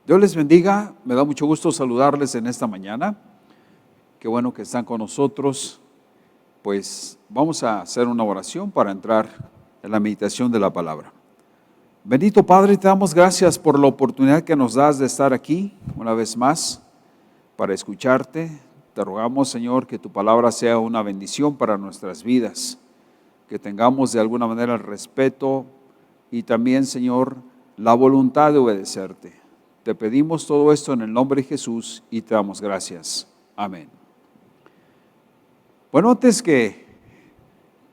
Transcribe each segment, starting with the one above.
Dios les bendiga, me da mucho gusto saludarles en esta mañana. Qué bueno que están con nosotros. Pues vamos a hacer una oración para entrar en la meditación de la palabra. Bendito Padre, te damos gracias por la oportunidad que nos das de estar aquí una vez más para escucharte. Te rogamos, Señor, que tu palabra sea una bendición para nuestras vidas, que tengamos de alguna manera el respeto y también, Señor, la voluntad de obedecerte. Te pedimos todo esto en el nombre de Jesús y te damos gracias. Amén. Bueno, antes que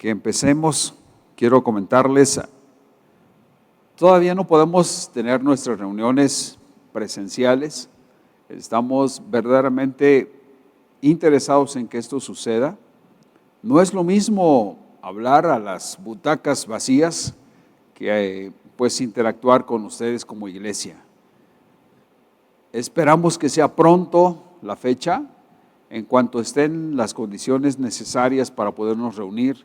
empecemos, quiero comentarles, todavía no podemos tener nuestras reuniones presenciales. Estamos verdaderamente interesados en que esto suceda. No es lo mismo hablar a las butacas vacías que pues interactuar con ustedes como iglesia. Esperamos que sea pronto la fecha, en cuanto estén las condiciones necesarias para podernos reunir.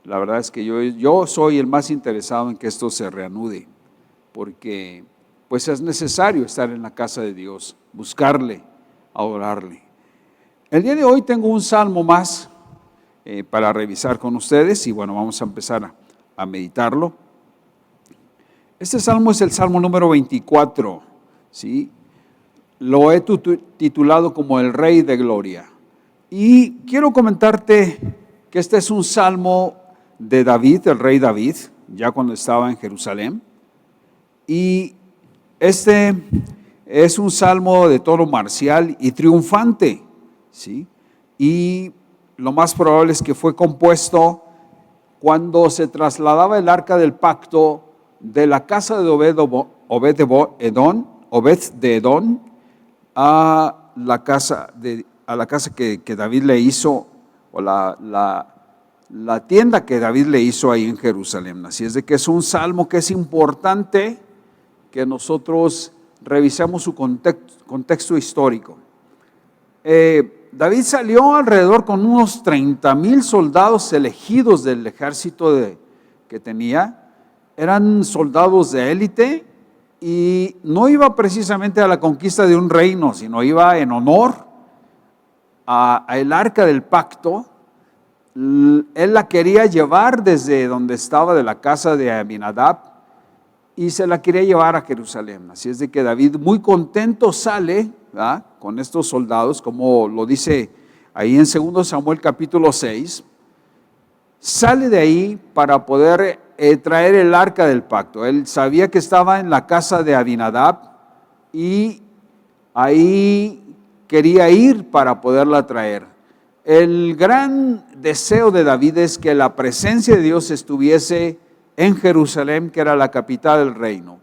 La verdad es que yo soy el más interesado en que esto se reanude, porque pues es necesario estar en la casa de Dios, buscarle, adorarle. El día de hoy tengo un salmo más para revisar con ustedes y bueno, vamos a empezar a meditarlo. Este salmo es el salmo número 24, ¿sí? Lo he titulado como el Rey de Gloria. Y quiero comentarte que este es un salmo de David, el rey David, ya cuando estaba en Jerusalén. Y este es un salmo de tono marcial y triunfante, ¿sí? Y lo más probable es que fue compuesto cuando se trasladaba el arca del pacto de la casa de Obed de Edom, a la casa que David le hizo, o la tienda que David le hizo ahí en Jerusalén. Así es de que es un salmo que es importante que nosotros revisemos su contexto histórico. David salió alrededor con unos 30,000 soldados elegidos del ejército que tenía. Eran soldados de élite. Y no iba precisamente a la conquista de un reino, sino iba en honor a el arca del pacto. Él la quería llevar desde donde estaba, de la casa de Abinadab, y se la quería llevar a Jerusalén. Así es de que David muy contento sale, ¿verdad?, con estos soldados, como lo dice ahí en 2 Samuel capítulo 6. Sale de ahí para poder traer el arca del pacto. Él sabía que estaba en la casa de Abinadab y ahí quería ir para poderla traer. El gran deseo de David es que la presencia de Dios estuviese en Jerusalén, que era la capital del reino.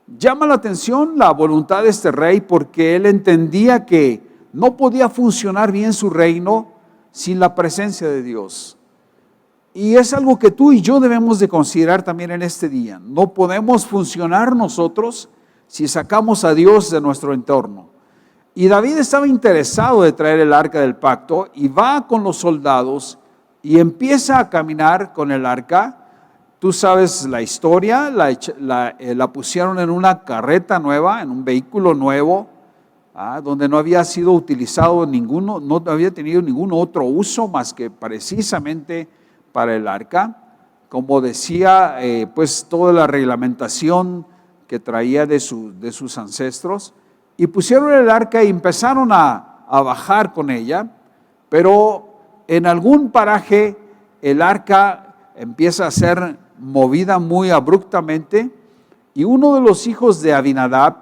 Llama la atención la voluntad de este rey, porque él entendía que no podía funcionar bien su reino sin la presencia de Dios. Y es algo que tú y yo debemos de considerar también en este día. No podemos funcionar nosotros si sacamos a Dios de nuestro entorno. Y David estaba interesado de traer el arca del pacto y va con los soldados y empieza a caminar con el arca. Tú sabes la historia, la pusieron en una carreta nueva, en un vehículo nuevo, donde no había sido utilizado ninguno, no había tenido ningún otro uso más que precisamente para el arca, como decía, pues toda la reglamentación que traía de sus ancestros, y pusieron el arca y empezaron a bajar con ella, pero en algún paraje el arca empieza a ser movida muy abruptamente, y uno de los hijos de Abinadab,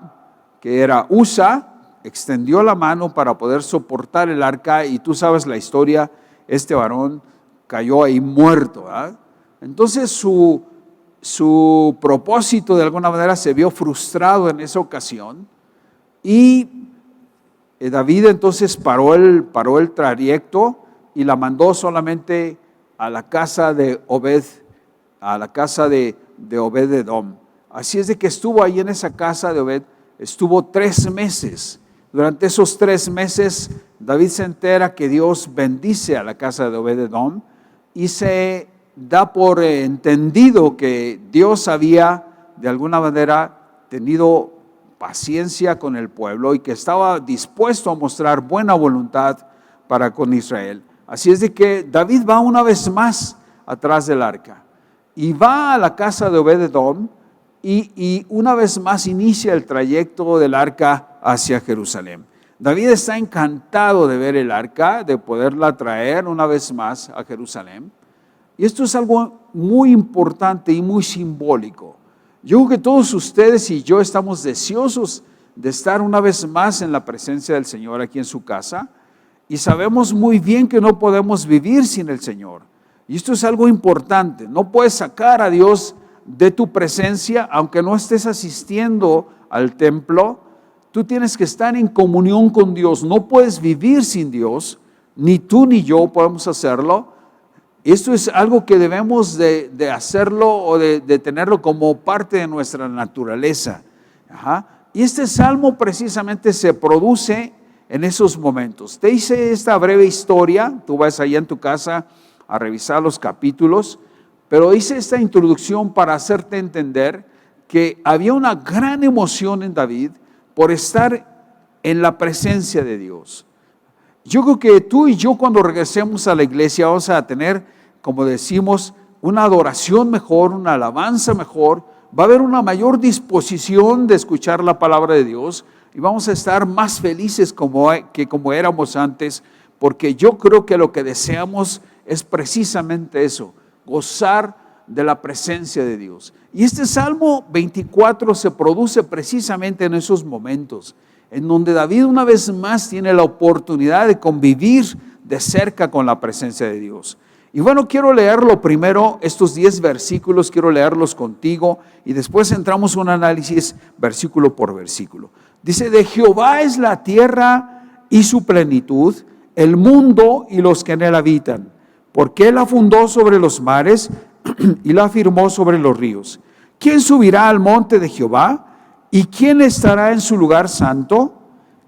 que era Usa, extendió la mano para poder soportar el arca, y tú sabes la historia, este varón cayó ahí muerto, ¿verdad? Entonces su propósito de alguna manera se vio frustrado en esa ocasión, y David entonces paró el trayecto y la mandó solamente a la casa de Obed, Edom. Así es de que estuvo ahí en esa casa de Obed, estuvo 3 meses. Durante esos 3 meses David se entera que Dios bendice a la casa de Obed Edom, y se da por entendido que Dios había de alguna manera tenido paciencia con el pueblo y que estaba dispuesto a mostrar buena voluntad para con Israel. Así es de que David va una vez más atrás del arca y va a la casa de Obed-edom y una vez más inicia el trayecto del arca hacia Jerusalén. David está encantado de ver el arca, de poderla traer una vez más a Jerusalén. Y esto es algo muy importante y muy simbólico. Yo creo que todos ustedes y yo estamos deseosos de estar una vez más en la presencia del Señor aquí en su casa. Y sabemos muy bien que no podemos vivir sin el Señor. Y esto es algo importante. No puedes sacar a Dios de tu presencia, aunque no estés asistiendo al templo. Tú tienes que estar en comunión con Dios. No puedes vivir sin Dios. Ni tú ni yo podemos hacerlo. Esto es algo que debemos de hacerlo o de tenerlo como parte de nuestra naturaleza. Y este salmo precisamente se produce en esos momentos. Te hice esta breve historia. Tú vas allá en tu casa a revisar los capítulos. Pero hice esta introducción para hacerte entender que había una gran emoción en David por estar en la presencia de Dios. Yo creo que tú y yo cuando regresemos a la iglesia vamos a tener, como decimos, una adoración mejor, una alabanza mejor. Va a haber una mayor disposición de escuchar la palabra de Dios y vamos a estar más felices que como éramos antes, porque yo creo que lo que deseamos es precisamente eso, gozar de la presencia de Dios. Y este Salmo 24 se produce precisamente en esos momentos, en donde David una vez más tiene la oportunidad de convivir de cerca con la presencia de Dios. Y bueno, quiero leerlo primero, estos 10 versículos, quiero leerlos contigo y después entramos en un análisis versículo por versículo. Dice: de Jehová es la tierra y su plenitud, el mundo y los que en él habitan, porque él la fundó sobre los mares y la firmó sobre los ríos. ¿Quién subirá al monte de Jehová? ¿Y quién estará en su lugar santo?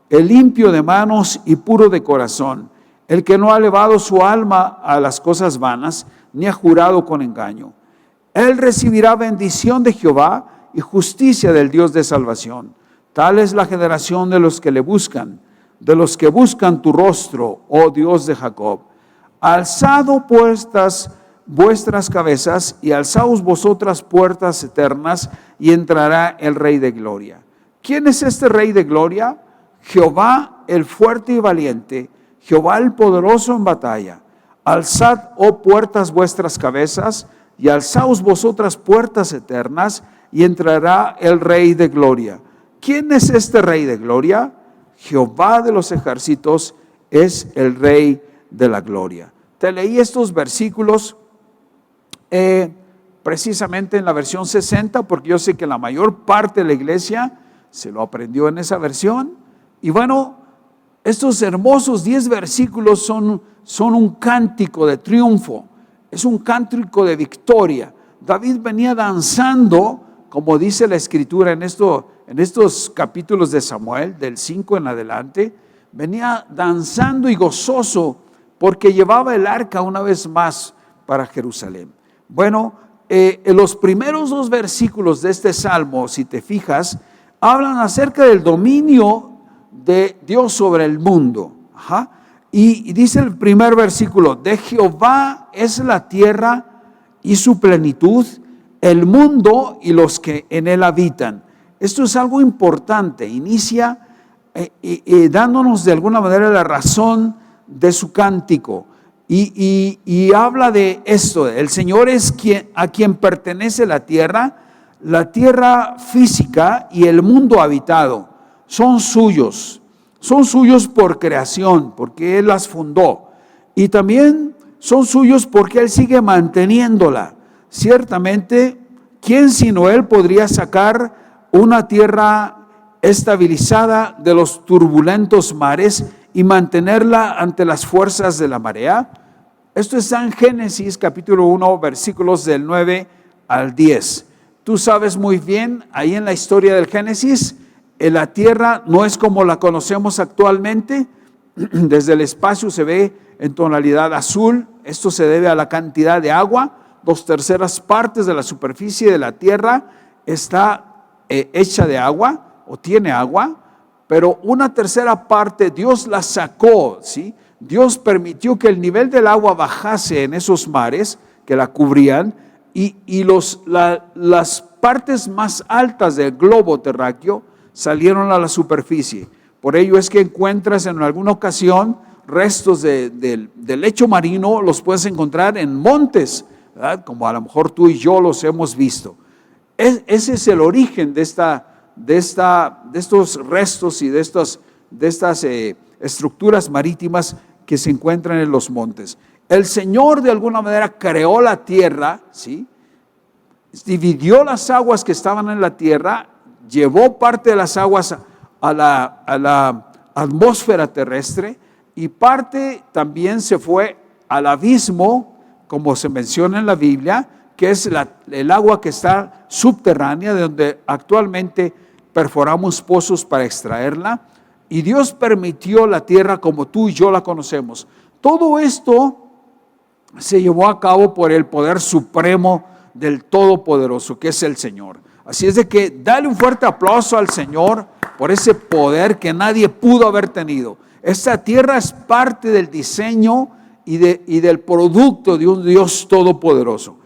El limpio de manos y puro de corazón, el que no ha elevado su alma a las cosas vanas, ni ha jurado con engaño. Él recibirá bendición de Jehová y justicia del Dios de salvación. Tal es la generación de los que le buscan, de los que buscan tu rostro, oh Dios de Jacob. Alzado puestas vuestras cabezas y alzaos vosotras puertas eternas, y entrará el Rey de Gloria. ¿Quién es este Rey de Gloria? Jehová el fuerte y valiente, Jehová el poderoso en batalla. Alzad, oh puertas, vuestras cabezas, y alzaos vosotras puertas eternas, y entrará el Rey de Gloria. ¿Quién es este Rey de Gloria? Jehová de los ejércitos es el Rey de la Gloria. Te leí estos versículos precisamente en la versión 60, porque yo sé que la mayor parte de la iglesia se lo aprendió en esa versión. Y bueno, estos hermosos 10 versículos son un cántico de triunfo, es un cántico de victoria. David venía danzando, como dice la escritura en estos capítulos de Samuel, del 5 en adelante, venía danzando y gozoso porque llevaba el arca una vez más para Jerusalén. Bueno, en los primeros 2 versículos de este salmo, si te fijas, hablan acerca del dominio de Dios sobre el mundo. Y dice el primer versículo: de Jehová es la tierra y su plenitud, el mundo y los que en él habitan. Esto es algo importante. Inicia dándonos de alguna manera la razón de su cántico. Y habla de esto: el Señor es a quien pertenece la tierra física y el mundo habitado. Son suyos por creación, porque Él las fundó. Y también son suyos porque Él sigue manteniéndola. Ciertamente, ¿quién sino Él podría sacar una tierra estabilizada de los turbulentos mares y mantenerla ante las fuerzas de la marea? Esto está en Génesis capítulo 1, versículos del 9 al 10. Tú sabes muy bien, ahí en la historia del Génesis, la tierra no es como la conocemos actualmente. Desde el espacio se ve en tonalidad azul. Esto se debe a la cantidad de agua. 2/3 partes de la superficie de la tierra está hecha de agua. o tiene agua, pero una tercera parte Dios la sacó, ¿sí? Dios permitió que el nivel del agua bajase en esos mares que la cubrían y las partes más altas del globo terráqueo salieron a la superficie. Por ello es que encuentras en alguna ocasión restos del lecho marino, los puedes encontrar en montes, ¿verdad? Como a lo mejor tú y yo los hemos visto. Ese es el origen de estos restos y de estas estructuras marítimas que se encuentran en los montes. El Señor de alguna manera creó la tierra, ¿sí? Dividió las aguas que estaban en la tierra, llevó parte de las aguas a la atmósfera terrestre y parte también se fue al abismo, como se menciona en la Biblia, que es el agua que está subterránea, de donde actualmente perforamos pozos para extraerla, y Dios permitió la tierra como tú y yo la conocemos. Todo esto se llevó a cabo por el poder supremo del Todopoderoso, que es el Señor. Así es de que dale un fuerte aplauso al Señor por ese poder que nadie pudo haber tenido. Esta tierra es parte del diseño y del producto de un Dios todopoderoso.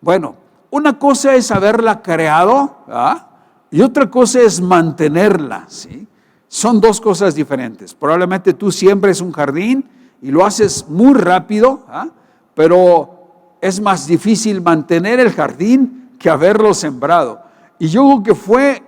Bueno, una cosa es haberla creado, ¿ah? Y otra cosa es mantenerla, ¿sí? Son dos cosas diferentes. Probablemente tú siembres un jardín y lo haces muy rápido, ¿ah? Pero es más difícil mantener el jardín que haberlo sembrado. Y yo creo que fue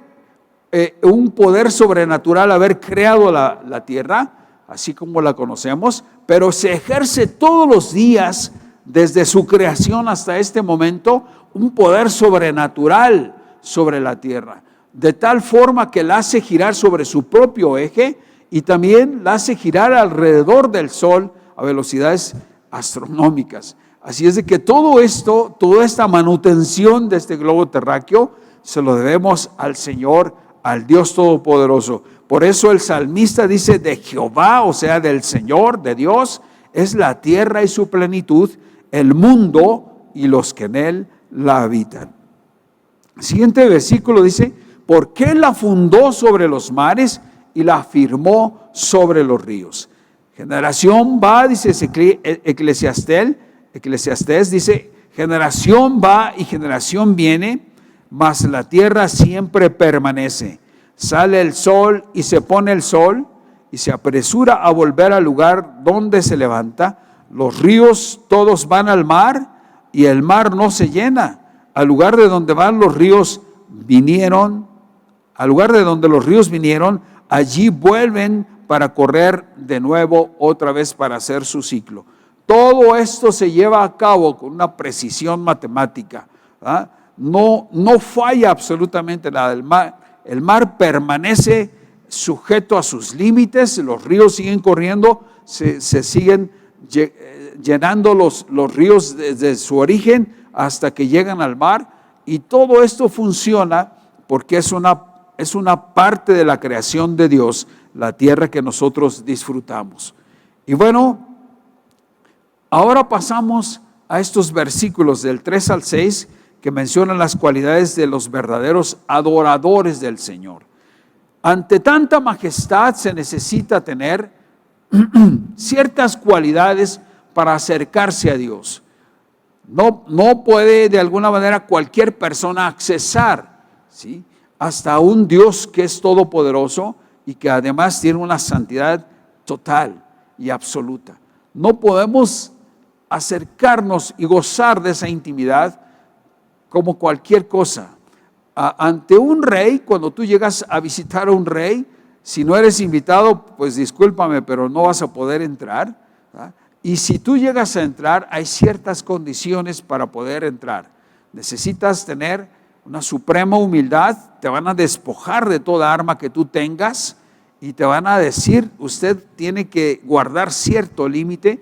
un poder sobrenatural haber creado la tierra, así como la conocemos, pero se ejerce todos los días, desde su creación hasta este momento, un poder sobrenatural sobre la tierra, de tal forma que la hace girar sobre su propio eje y también la hace girar alrededor del sol a velocidades astronómicas. Así es de que todo esto, toda esta manutención de este globo terráqueo, se lo debemos al Señor, al Dios Todopoderoso. Por eso el salmista dice: de Jehová, o sea, del Señor, de Dios, es la tierra y su plenitud, el mundo y los que en él la habitan. El siguiente versículo dice: porque él la fundó sobre los mares y la afirmó sobre los ríos. Generación va, dice Eclesiastés, dice: generación va y generación viene, mas la tierra siempre permanece. Sale el sol y se pone el sol y se apresura a volver al lugar donde se levanta. Los ríos todos van al mar y el mar no se llena. Al lugar de donde van los ríos vinieron, allí vuelven para correr de nuevo otra vez para hacer su ciclo. Todo esto se lleva a cabo con una precisión matemática, ¿verdad? No falla absolutamente nada. El mar permanece sujeto a sus límites, los ríos siguen corriendo, se siguen llenando los ríos desde su origen hasta que llegan al mar, y todo esto funciona porque es una parte de la creación de Dios, la tierra que nosotros disfrutamos. Y bueno, ahora pasamos a estos versículos del 3 al 6 que mencionan las cualidades de los verdaderos adoradores del Señor. Ante tanta majestad se necesita tener ciertas cualidades para acercarse a Dios. No puede de alguna manera cualquier persona accesar, ¿sí?, hasta un Dios que es todopoderoso y que además tiene una santidad total y absoluta. No podemos acercarnos y gozar de esa intimidad como cualquier cosa. Ante un rey, cuando tú llegas a visitar a un rey, si no eres invitado, pues discúlpame, pero no vas a poder entrar, ¿verdad? Y si tú llegas a entrar, hay ciertas condiciones para poder entrar. Necesitas tener una suprema humildad, te van a despojar de toda arma que tú tengas y te van a decir: usted tiene que guardar cierto límite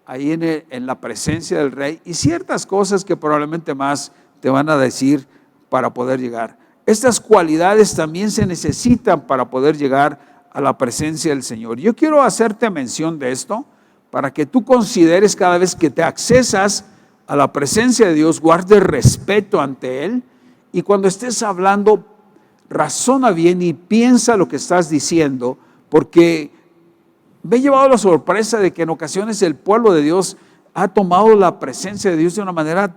ahí en la presencia del rey, y ciertas cosas que probablemente más te van a decir para poder llegar. Estas cualidades también se necesitan para poder llegar a la presencia del Señor. Yo quiero hacerte mención de esto para que tú consideres cada vez que te accesas a la presencia de Dios, guardes respeto ante Él, y cuando estés hablando, razona bien y piensa lo que estás diciendo, porque me he llevado la sorpresa de que en ocasiones el pueblo de Dios ha tomado la presencia de Dios de una manera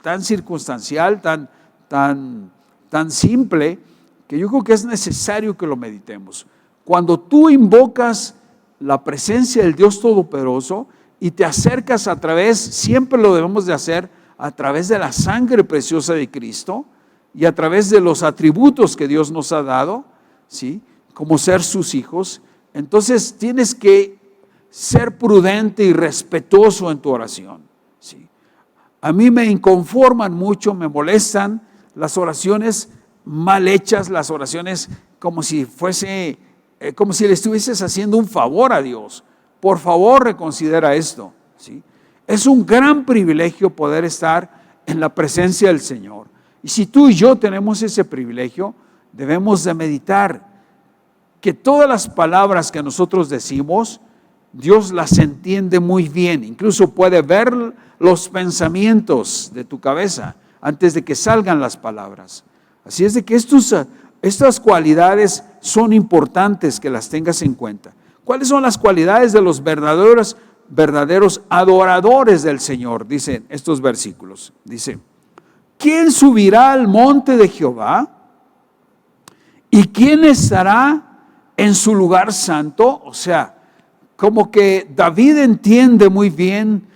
tan circunstancial, tan simple, que yo creo que es necesario que lo meditemos. Cuando tú invocas la presencia del Dios Todopoderoso y te acercas a través, siempre lo debemos de hacer a través de la sangre preciosa de Cristo y a través de los atributos que Dios nos ha dado, ¿sí?, como ser sus hijos. Entonces tienes que ser prudente y respetuoso en tu oración, ¿sí? A mí me inconforman mucho, me molestan las oraciones mal hechas, las oraciones como si le estuvieses haciendo un favor a Dios. Por favor, reconsidera esto, ¿sí? Es un gran privilegio poder estar en la presencia del Señor. Y si tú y yo tenemos ese privilegio, debemos de meditar que todas las palabras que nosotros decimos, Dios las entiende muy bien. Incluso puede ver los pensamientos de tu cabeza antes de que salgan las palabras. Así es de que estas cualidades son importantes que las tengas en cuenta. ¿Cuáles son las cualidades de los verdaderos adoradores del Señor? Dicen estos versículos. Dice, ¿quién subirá al monte de Jehová? ¿Y quién estará en su lugar santo? O sea, como que David entiende muy bien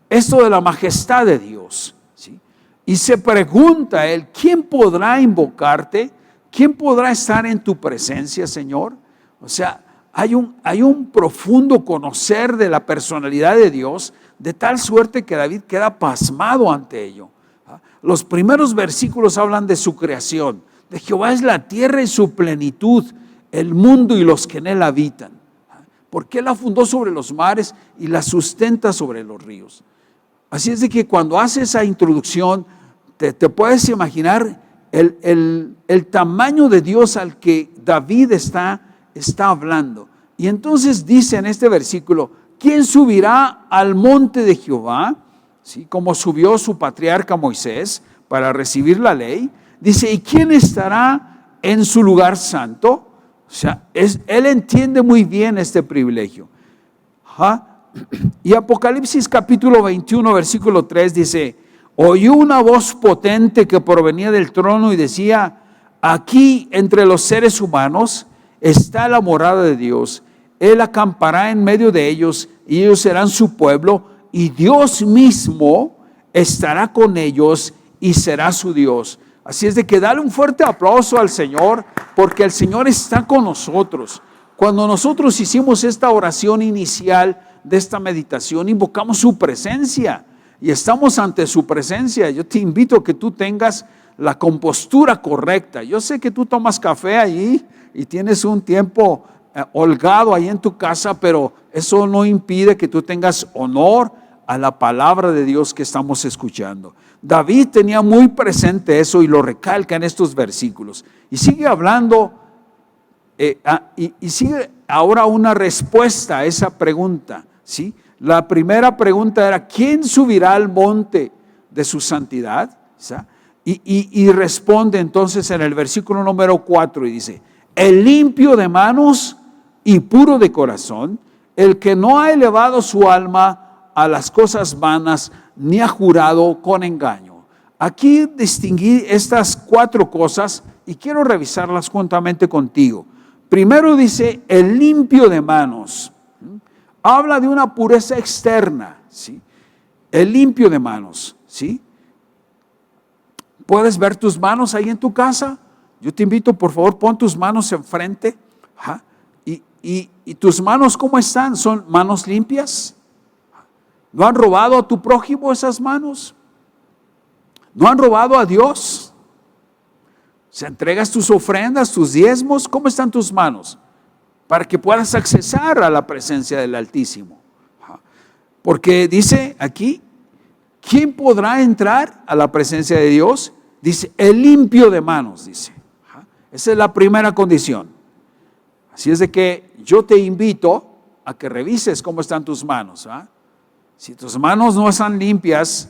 esto de la majestad de Dios, ¿sí? Y se pregunta él, ¿quién podrá invocarte? ¿Quién podrá estar en tu presencia, Señor? O sea, hay un profundo conocer de la personalidad de Dios, de tal suerte que David queda pasmado ante ello. Los primeros versículos hablan de su creación. De Jehová es la tierra y su plenitud, el mundo y los que en él habitan. Porque él la fundó sobre los mares y la sustenta sobre los ríos. Así es de que cuando hace esa introducción, te puedes imaginar el tamaño de Dios al que David está hablando. Y entonces dice en este versículo, ¿quién subirá al monte de Jehová? ¿Sí? Como subió su patriarca Moisés para recibir la ley. Dice, ¿y quién estará en su lugar santo? O sea, él entiende muy bien este privilegio. Y Apocalipsis capítulo 21, versículo 3 dice, oyó una voz potente que provenía del trono y decía, aquí entre los seres humanos está la morada de Dios. Él acampará en medio de ellos y ellos serán su pueblo y Dios mismo estará con ellos y será su Dios. Así es de que dale un fuerte aplauso al Señor, porque el Señor está con nosotros. Cuando nosotros hicimos esta oración inicial de esta meditación, invocamos su presencia y estamos ante su presencia. Yo te invito a que tú tengas la compostura correcta. Yo sé que tú tomas café allí y tienes un tiempo holgado ahí en tu casa, pero eso no impide que tú tengas honor a la palabra de Dios que estamos escuchando. David tenía muy presente eso y lo recalca en estos versículos. Y sigue hablando, y sigue ahora una respuesta a esa pregunta, ¿sí? La primera pregunta era, ¿quién subirá al monte de su santidad? Y responde entonces en el versículo número 4 y dice, el limpio de manos y puro de corazón, el que no ha elevado su alma a las cosas vanas, ni ha jurado con engaño. Aquí distinguí estas 4 cosas y quiero revisarlas juntamente contigo. Primero dice, el limpio de manos. Habla de una pureza externa, ¿sí? El limpio de manos, ¿sí? ¿Puedes ver tus manos ahí en tu casa? Yo te invito, por favor, pon tus manos enfrente. ¿Y tus manos cómo están? ¿Son manos limpias? ¿No han robado a tu prójimo esas manos? ¿No han robado a Dios? ¿Se entregas tus ofrendas, tus diezmos? ¿Cómo están tus manos? Para que puedas accesar a la presencia del Altísimo. Porque dice aquí, ¿quién podrá entrar a la presencia de Dios? Dice, el limpio de manos, dice. Esa es la primera condición. Así es de que yo te invito a que revises cómo están tus manos. Si tus manos no están limpias,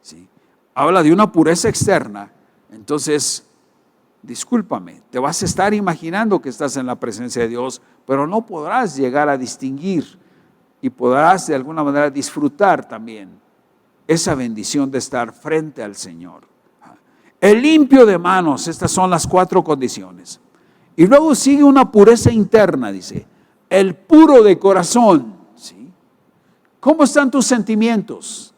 ¿sí?, habla de una pureza externa, entonces discúlpame, te vas a estar imaginando que estás en la presencia de Dios, pero no podrás llegar a distinguir y podrás de alguna manera disfrutar también esa bendición de estar frente al Señor. El limpio de manos, estas son las 4 condiciones. Y luego sigue una pureza interna, dice, el puro de corazón. ¿Sí? ¿Cómo están tus sentimientos?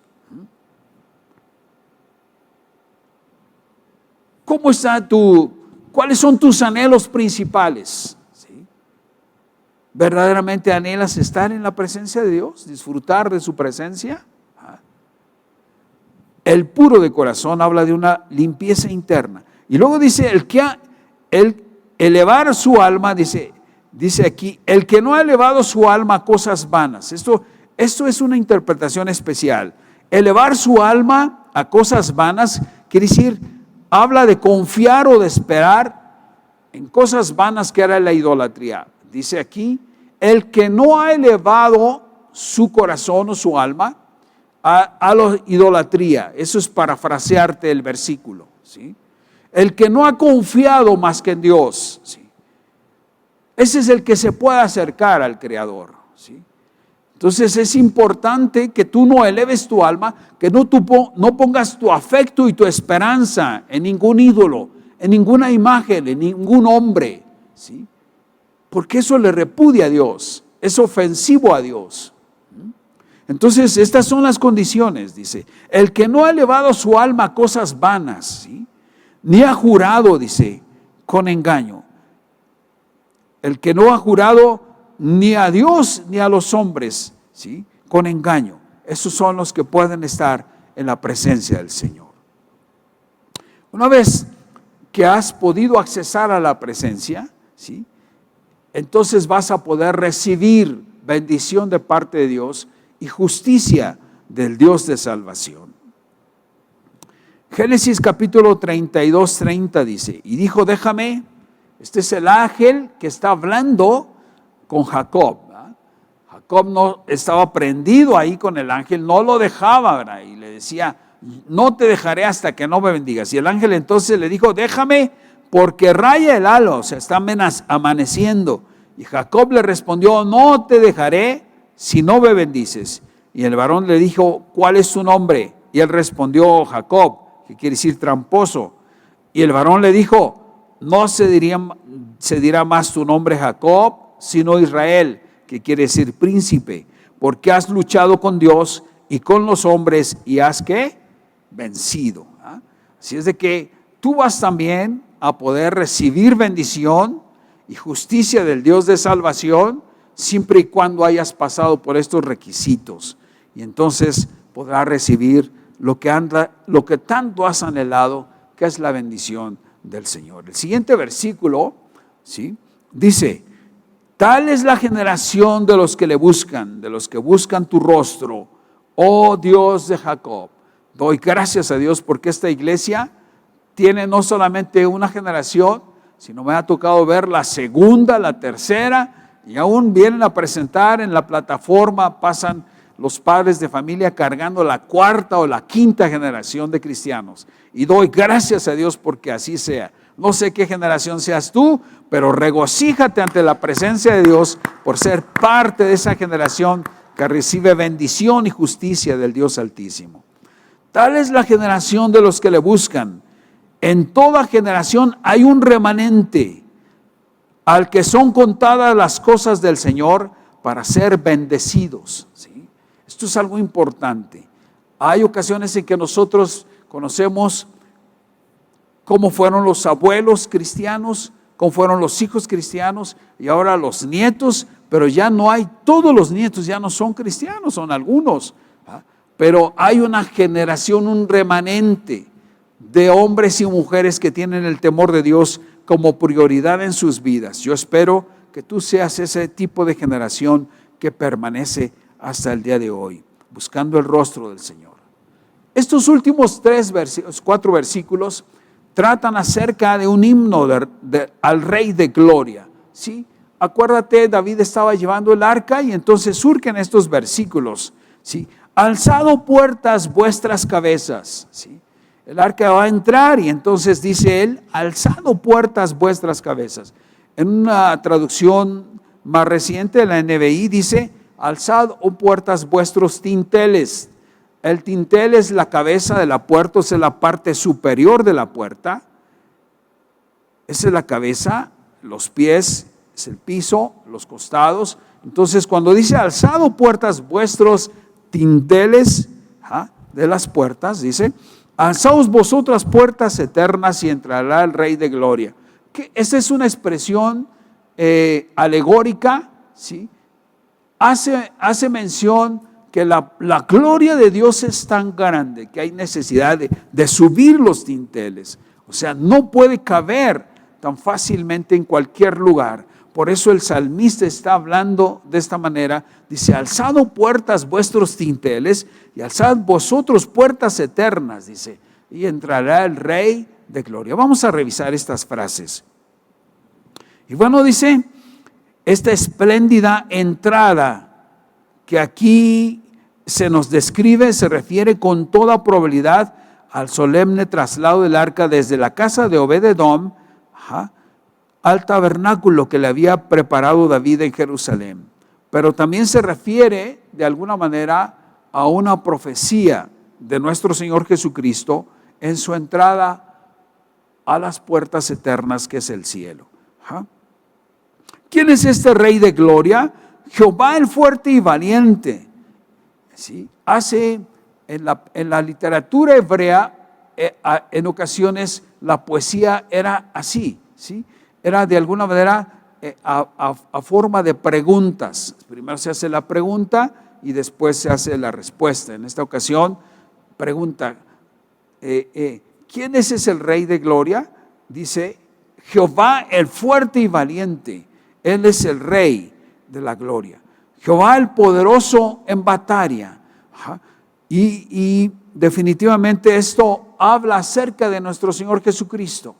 ¿Cuáles son tus anhelos principales? ¿Sí? ¿Verdaderamente anhelas estar en la presencia de Dios? ¿Disfrutar de su presencia? El puro de corazón habla de una limpieza interna. Y luego dice, el elevar su alma, dice aquí, el que no ha elevado su alma a cosas vanas. Esto es una interpretación especial. Elevar su alma a cosas vanas quiere decir, habla de confiar o de esperar en cosas vanas, que era la idolatría. Dice aquí, el que no ha elevado su corazón o su alma a la idolatría. Eso es parafrasearte el versículo, ¿sí? El que no ha confiado más que en Dios, ¿sí? Ese es el que se puede acercar al Creador, ¿sí? Entonces es importante que tú no eleves tu alma, que no pongas tu afecto y tu esperanza en ningún ídolo, en ninguna imagen, en ningún hombre, ¿sí? Porque eso le repudia a Dios, es ofensivo a Dios. Entonces estas son las condiciones, dice, el que no ha elevado su alma a cosas vanas, ¿sí? Ni ha jurado, dice, con engaño. El que no ha jurado ni a Dios ni a los hombres, ¿sí? Con engaño. Esos son los que pueden estar en la presencia del Señor. Una vez que has podido accesar a la presencia, ¿sí? Entonces vas a poder recibir bendición de parte de Dios y justicia del Dios de salvación. Génesis capítulo 32, 30 dice, y dijo, déjame, este es el ángel que está hablando con Jacob, ¿verdad? Jacob no estaba prendido ahí con el ángel, no lo dejaba, ¿verdad? Y le decía, no te dejaré hasta que no me bendigas. Y el ángel entonces le dijo, déjame porque raya el alba, o sea, está amaneciendo. Y Jacob le respondió, no te dejaré si no me bendices. Y el varón le dijo, ¿cuál es tu nombre? Y él respondió, Jacob, que quiere decir tramposo. Y el varón le dijo, no se dirá más tu nombre Jacob, sino Israel, que quiere decir príncipe, porque has luchado con Dios y con los hombres y has ¿qué? Vencido. Así es de que tú vas también a poder recibir bendición y justicia del Dios de salvación, siempre y cuando hayas pasado por estos requisitos. Y entonces podrás recibir lo que tanto has anhelado, que es la bendición del Señor. El siguiente versículo, ¿sí? Dice, tal es la generación de los que le buscan, de los que buscan tu rostro, oh Dios de Jacob. Doy gracias a Dios porque esta iglesia tiene no solamente una generación, sino me ha tocado ver la segunda, la tercera, y aún vienen a presentar en la plataforma, pasan los padres de familia cargando la cuarta o la quinta generación de cristianos. Y doy gracias a Dios porque así sea. No sé qué generación seas tú, pero regocíjate ante la presencia de Dios por ser parte de esa generación que recibe bendición y justicia del Dios Altísimo. Tal es la generación de los que le buscan. En toda generación hay un remanente al que son contadas las cosas del Señor para ser bendecidos, ¿sí? Esto es algo importante. Hay ocasiones en que nosotros conocemos cómo fueron los abuelos cristianos, cómo fueron los hijos cristianos y ahora los nietos, pero ya no hay, todos los nietos ya no son cristianos, son algunos, ¿verdad? Pero hay una generación, un remanente de hombres y mujeres que tienen el temor de Dios como prioridad en sus vidas. Yo espero que tú seas ese tipo de generación que permanece hasta el día de hoy, buscando el rostro del Señor. Estos últimos 4 versículos tratan acerca de un himno al Rey de Gloria, ¿sí? Acuérdate, David estaba llevando el arca y entonces surgen estos versículos, ¿sí? Alzado puertas vuestras cabezas, ¿sí? el arca va a entrar y entonces dice él, alzado puertas vuestras cabezas. En una traducción más reciente de la NBI dice, alzad, oh puertas, vuestros dinteles. El dintel es la cabeza de la puerta, es la parte superior de la puerta. Esa es la cabeza, los pies es el piso, los costados. Entonces cuando dice alzado puertas vuestros dinteles de las puertas, dice, alzaos vosotras puertas eternas y entrará el Rey de Gloria. Esta es una expresión alegórica, ¿sí? Hace mención que la gloria de Dios es tan grande que hay necesidad de subir los dinteles. O sea, no puede caber tan fácilmente en cualquier lugar. Por eso el salmista está hablando de esta manera. Dice, alzad puertas vuestros dinteles y alzad vosotros puertas eternas, dice, y entrará el Rey de Gloria. Vamos a revisar estas frases. Y bueno, dice, esta espléndida entrada que aquí se nos describe, se refiere con toda probabilidad al solemne traslado del arca desde la casa de Obed-edom al tabernáculo que le había preparado David en Jerusalén. Pero también se refiere de alguna manera a una profecía de nuestro Señor Jesucristo en su entrada a las puertas eternas que es el cielo. ¿Quién es este Rey de Gloria? Jehová el fuerte y valiente. ¿Sí? En la literatura hebrea, en ocasiones la poesía era así, ¿sí? Era de alguna manera a forma de preguntas. Primero se hace la pregunta y después se hace la respuesta. En esta ocasión, pregunta, ¿quién es el Rey de Gloria? Dice, Jehová el fuerte y valiente. Él es el Rey de la gloria. Jehová el poderoso en batalla. Y definitivamente esto habla acerca de nuestro Señor Jesucristo.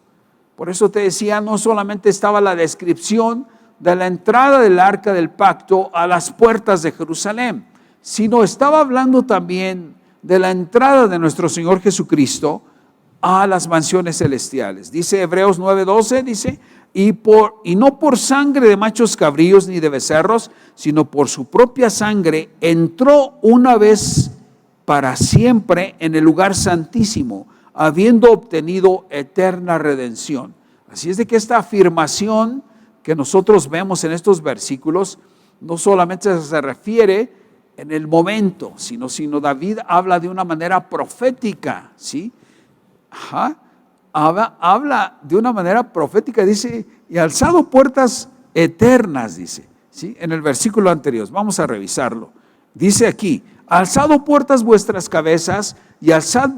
Por eso te decía, no solamente estaba la descripción de la entrada del arca del pacto a las puertas de Jerusalén, sino estaba hablando también de la entrada de nuestro Señor Jesucristo a las mansiones celestiales. Dice Hebreos 9:12, dice, y no por sangre de machos cabríos ni de becerros, sino por su propia sangre entró una vez para siempre en el lugar santísimo, habiendo obtenido eterna redención. Así es de que esta afirmación que nosotros vemos en estos versículos no solamente se refiere en el momento, sino David habla de una manera profética, ¿sí? Habla de una manera profética, dice, y alzado puertas eternas, dice, ¿sí? En el versículo anterior, vamos a revisarlo. Dice aquí, alzado puertas vuestras cabezas y alzad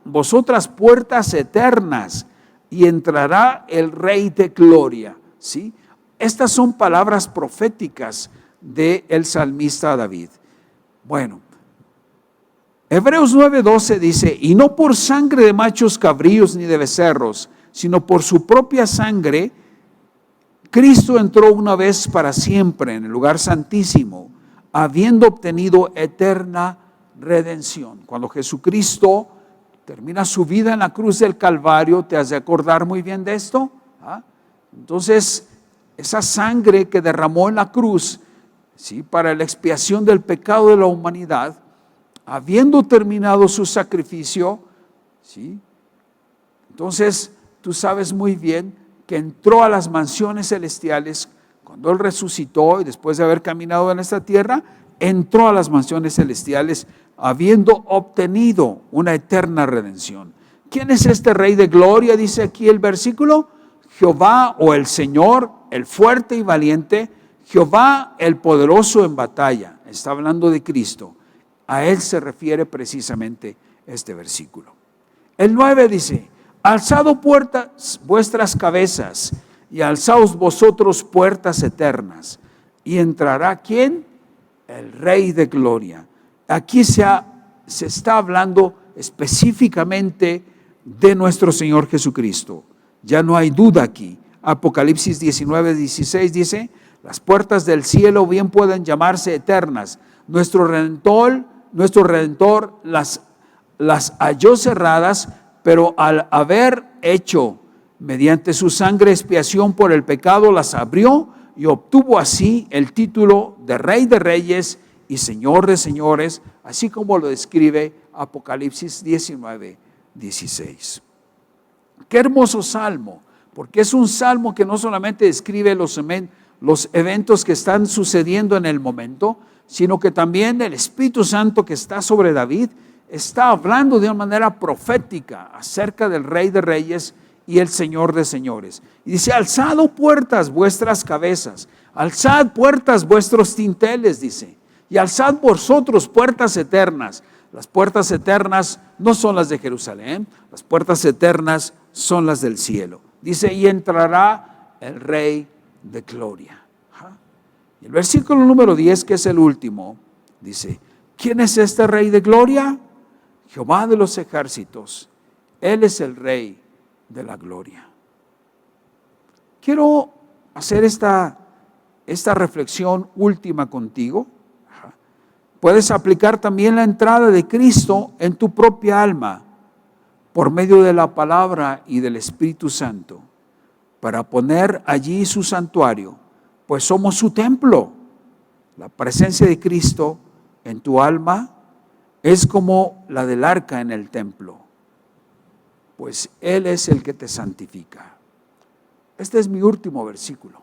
vosotras puertas eternas y entrará el Rey de Gloria, ¿sí? Estas son palabras proféticas del salmista David. Bueno, Hebreos 9:12 dice, y no por sangre de machos cabríos ni de becerros, sino por su propia sangre, Cristo entró una vez para siempre en el lugar santísimo, habiendo obtenido eterna redención. Cuando Jesucristo termina su vida en la cruz del Calvario, ¿te has de acordar muy bien de esto? Entonces, esa sangre que derramó en la cruz, ¿sí?, para la expiación del pecado de la humanidad, habiendo terminado su sacrificio, ¿sí?, entonces tú sabes muy bien que entró a las mansiones celestiales cuando Él resucitó y después de haber caminado en esta tierra, entró a las mansiones celestiales habiendo obtenido una eterna redención. ¿Quién es este Rey de Gloria? Dice aquí el versículo, Jehová o el Señor, el fuerte y valiente, Jehová el poderoso en batalla. Está hablando de Cristo. A Él se refiere precisamente este versículo. El 9 dice, alzado puertas vuestras cabezas y alzaos vosotros puertas eternas. Y entrará ¿quién? El Rey de Gloria. Aquí se está hablando específicamente de nuestro Señor Jesucristo. Ya no hay duda aquí. Apocalipsis 19:16 dice, las puertas del cielo bien pueden llamarse eternas. Nuestro Redentor las halló cerradas pero al haber hecho mediante su sangre expiación por el pecado, las abrió y obtuvo así el título de Rey de Reyes y Señor de Señores, así como lo describe Apocalipsis 19:16. Qué hermoso salmo, porque es un salmo que no solamente describe los eventos que están sucediendo en el momento, sino que también el Espíritu Santo que está sobre David está hablando de una manera profética acerca del Rey de Reyes y el Señor de Señores. Y dice: alzad, oh puertas, vuestras cabezas, alzad puertas vuestros dinteles, dice, y alzad vosotros puertas eternas. Las puertas eternas no son las de Jerusalén, las puertas eternas son las del cielo. Dice: y entrará el Rey de gloria. Y el versículo número 10, que es el último, dice: ¿quién es este Rey de gloria? Jehová de los ejércitos, Él es el Rey de la gloria. Quiero hacer esta reflexión última contigo. Puedes aplicar también la entrada de Cristo en tu propia alma por medio de la palabra y del Espíritu Santo para poner allí su santuario, pues somos su templo. La presencia de Cristo en tu alma es como la del arca en el templo, pues Él es el que te santifica. Este es mi último versículo.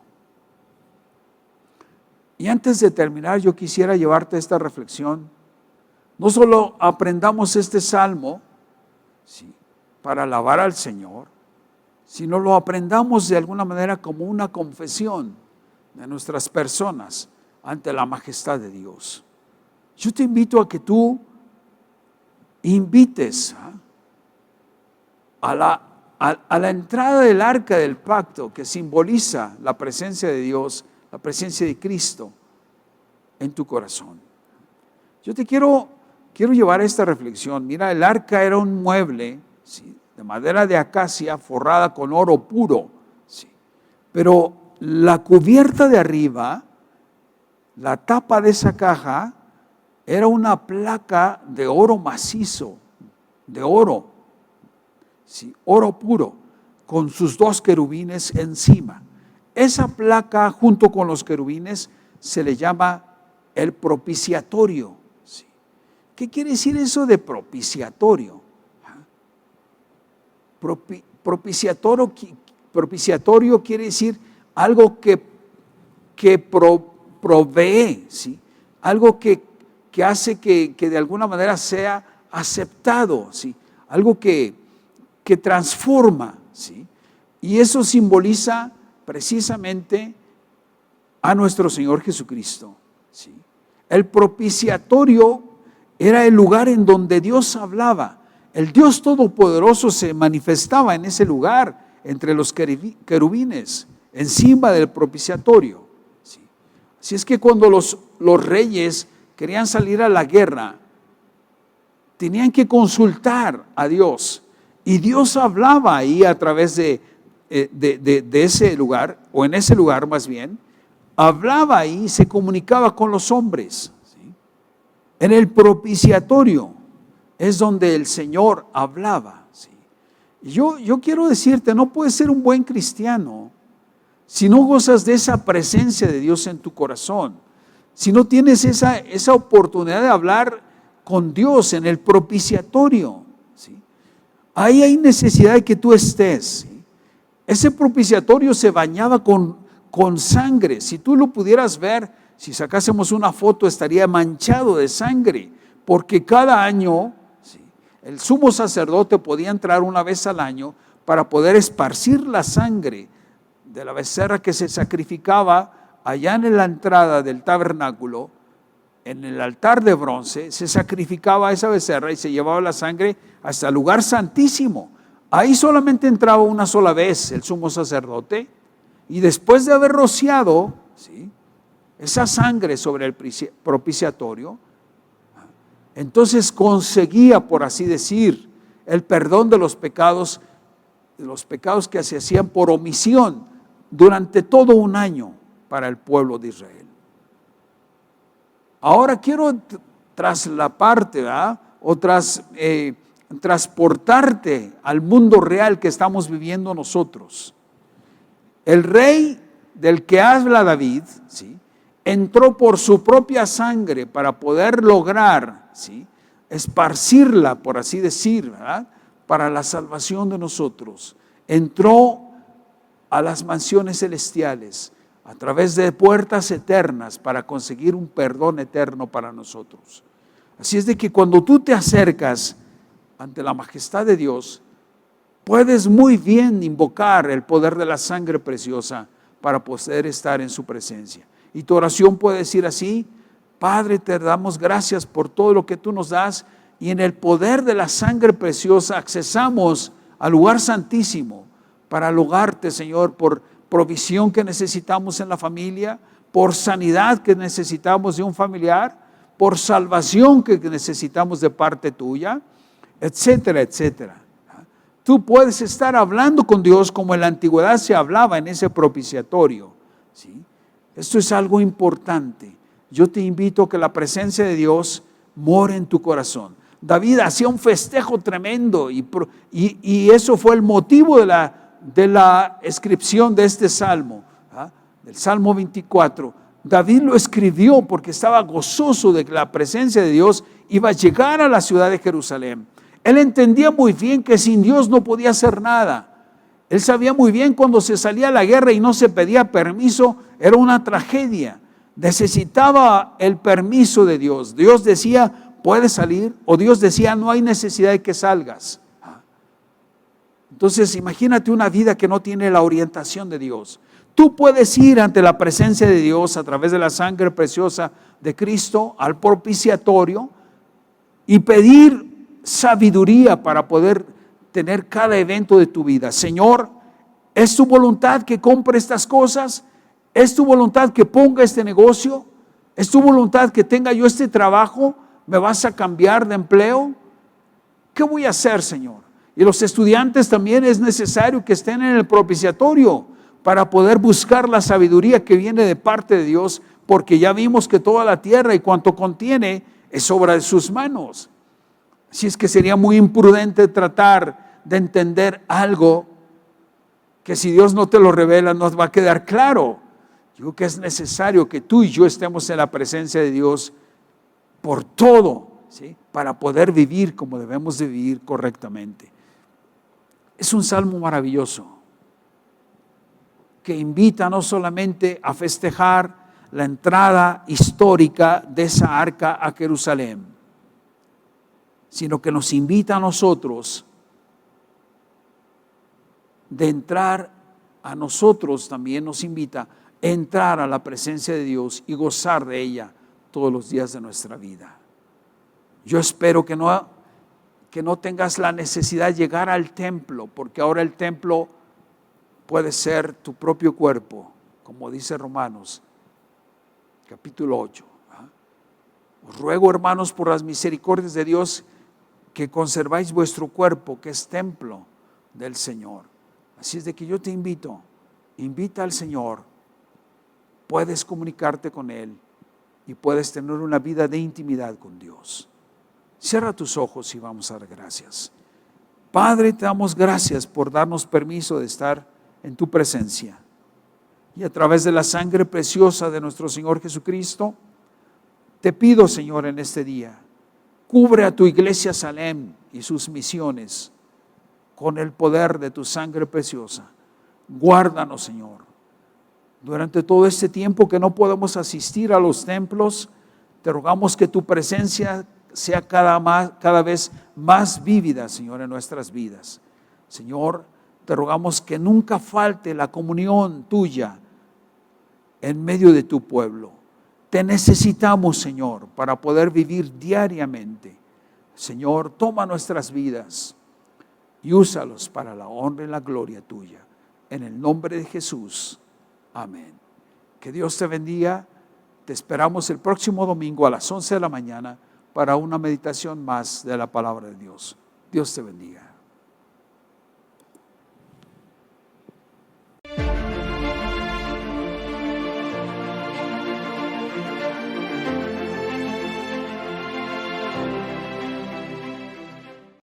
Y antes de terminar, yo quisiera llevarte esta reflexión. No solo aprendamos este salmo, ¿sí?, para alabar al Señor, sino lo aprendamos de alguna manera como una confesión de nuestras personas ante la majestad de Dios. Yo te invito a que tú invites a la entrada del arca del pacto, que simboliza la presencia de Dios, la presencia de Cristo en tu corazón. Yo te quiero llevar a esta reflexión. Mira, el arca era un mueble, ¿sí?, de madera de acacia forrada con oro puro, ¿sí?, pero la cubierta de arriba, la tapa de esa caja, era una placa de oro macizo, de oro, ¿sí?, oro puro, con sus dos querubines encima. Esa placa junto con los querubines se le llama el propiciatorio. ¿Sí? ¿Qué quiere decir eso de propiciatorio? Propiciatorio quiere decir algo que provee, ¿sí?, algo que hace que de alguna manera sea aceptado, ¿sí?, algo que transforma, ¿sí? Y eso simboliza precisamente a nuestro Señor Jesucristo, ¿sí? El propiciatorio era el lugar en donde Dios hablaba. El Dios Todopoderoso se manifestaba en ese lugar entre los querubines, encima del propiciatorio, ¿sí? Así es que cuando los reyes querían salir a la guerra, tenían que consultar a Dios, y Dios hablaba ahí a través de ese lugar, o en ese lugar más bien, hablaba ahí y se comunicaba con los hombres, ¿sí? En el propiciatorio es donde el Señor hablaba, ¿sí? Yo quiero decirte, no puedes ser un buen cristiano si no gozas de esa presencia de Dios en tu corazón, si no tienes esa oportunidad de hablar con Dios en el propiciatorio, ¿sí? Ahí hay necesidad de que tú estés, ¿sí? Ese propiciatorio se bañaba con sangre. Si tú lo pudieras ver, si sacásemos una foto, estaría manchado de sangre, porque cada año, ¿sí?, el sumo sacerdote podía entrar una vez al año para poder esparcir la sangre de la becerra que se sacrificaba allá en la entrada del tabernáculo. En el altar de bronce se sacrificaba esa becerra y se llevaba la sangre hasta el lugar santísimo. Ahí solamente entraba una sola vez el sumo sacerdote, y después de haber rociado, ¿sí?, esa sangre sobre el propiciatorio, entonces conseguía, por así decir, el perdón de los pecados que se hacían por omisión durante todo un año para el pueblo de Israel. Ahora quiero traslaparte, ¿verdad?, o transportarte al mundo real que estamos viviendo nosotros. El rey del que habla David, ¿sí?, entró por su propia sangre para poder lograr, ¿sí?, esparcirla, por así decir, ¿verdad?, para la salvación de nosotros. Entró a las mansiones celestiales a través de puertas eternas para conseguir un perdón eterno para nosotros. Así es de que cuando tú te acercas ante la majestad de Dios, puedes muy bien invocar el poder de la sangre preciosa para poder estar en su presencia. Y tu oración puede decir así: Padre, te damos gracias por todo lo que tú nos das, y en el poder de la sangre preciosa accesamos al lugar santísimo para lograrte, Señor, por provisión que necesitamos en la familia, por sanidad que necesitamos de un familiar, por salvación que necesitamos de parte tuya, etcétera, etcétera. Tú puedes estar hablando con Dios como en la antigüedad se hablaba en ese propiciatorio, ¿sí? Esto es algo importante. Yo te invito a que la presencia de Dios more en tu corazón. David hacía un festejo tremendo y eso fue el motivo de la inscripción de este salmo, del Salmo 24. David lo escribió porque estaba gozoso de que la presencia de Dios iba a llegar a la ciudad de Jerusalén. Él entendía muy bien que sin Dios no podía hacer nada. Él sabía muy bien cuando se salía a la guerra y no se pedía permiso, era una tragedia. Necesitaba el permiso de Dios. Dios decía, puedes salir, o Dios decía, no hay necesidad de que salgas. Entonces imagínate una vida que no tiene la orientación de Dios. Tú puedes ir ante la presencia de Dios a través de la sangre preciosa de Cristo al propiciatorio y pedir sabiduría para poder tener cada evento de tu vida. Señor, ¿es tu voluntad que compre estas cosas? ¿Es tu voluntad que ponga este negocio? ¿Es tu voluntad que tenga yo este trabajo? ¿Me vas a cambiar de empleo? ¿Qué voy a hacer, Señor? Y los estudiantes también es necesario que estén en el propiciatorio para poder buscar la sabiduría que viene de parte de Dios, porque ya vimos que toda la tierra y cuanto contiene es obra de sus manos. Así es que sería muy imprudente tratar de entender algo que si Dios no te lo revela nos va a quedar claro. Yo creo que es necesario que tú y yo estemos en la presencia de Dios por todo, ¿sí?, para poder vivir como debemos de vivir correctamente. Es un salmo maravilloso que invita no solamente a festejar la entrada histórica de esa arca a Jerusalén, sino que nos invita a nosotros de entrar, a nosotros también nos invita a entrar a la presencia de Dios y gozar de ella todos los días de nuestra vida. Yo espero que no tengas la necesidad de llegar al templo, porque ahora el templo puede ser tu propio cuerpo, como dice Romanos capítulo 8. Os ruego, hermanos, por las misericordias de Dios, que conserváis vuestro cuerpo, que es templo del Señor. Así es de que yo te invita al Señor, puedes comunicarte con Él y puedes tener una vida de intimidad con Dios. Cierra tus ojos y vamos a dar gracias. Padre, te damos gracias por darnos permiso de estar en tu presencia. Y a través de la sangre preciosa de nuestro Señor Jesucristo, te pido, Señor, en este día, cubre a tu iglesia Salem y sus misiones con el poder de tu sangre preciosa. Guárdanos, Señor. Durante todo este tiempo que no podemos asistir a los templos, te rogamos que tu presencia sea cada vez más vívida, Señor, en nuestras vidas. Señor, te rogamos que nunca falte la comunión tuya en medio de tu pueblo. Te necesitamos, Señor, para poder vivir diariamente. Señor, toma nuestras vidas y úsalos para la honra y la gloria tuya. En el nombre de Jesús. Amén. Que Dios te bendiga. Te esperamos el próximo domingo a las 11 de la mañana para una meditación más de la palabra de Dios. Dios te bendiga.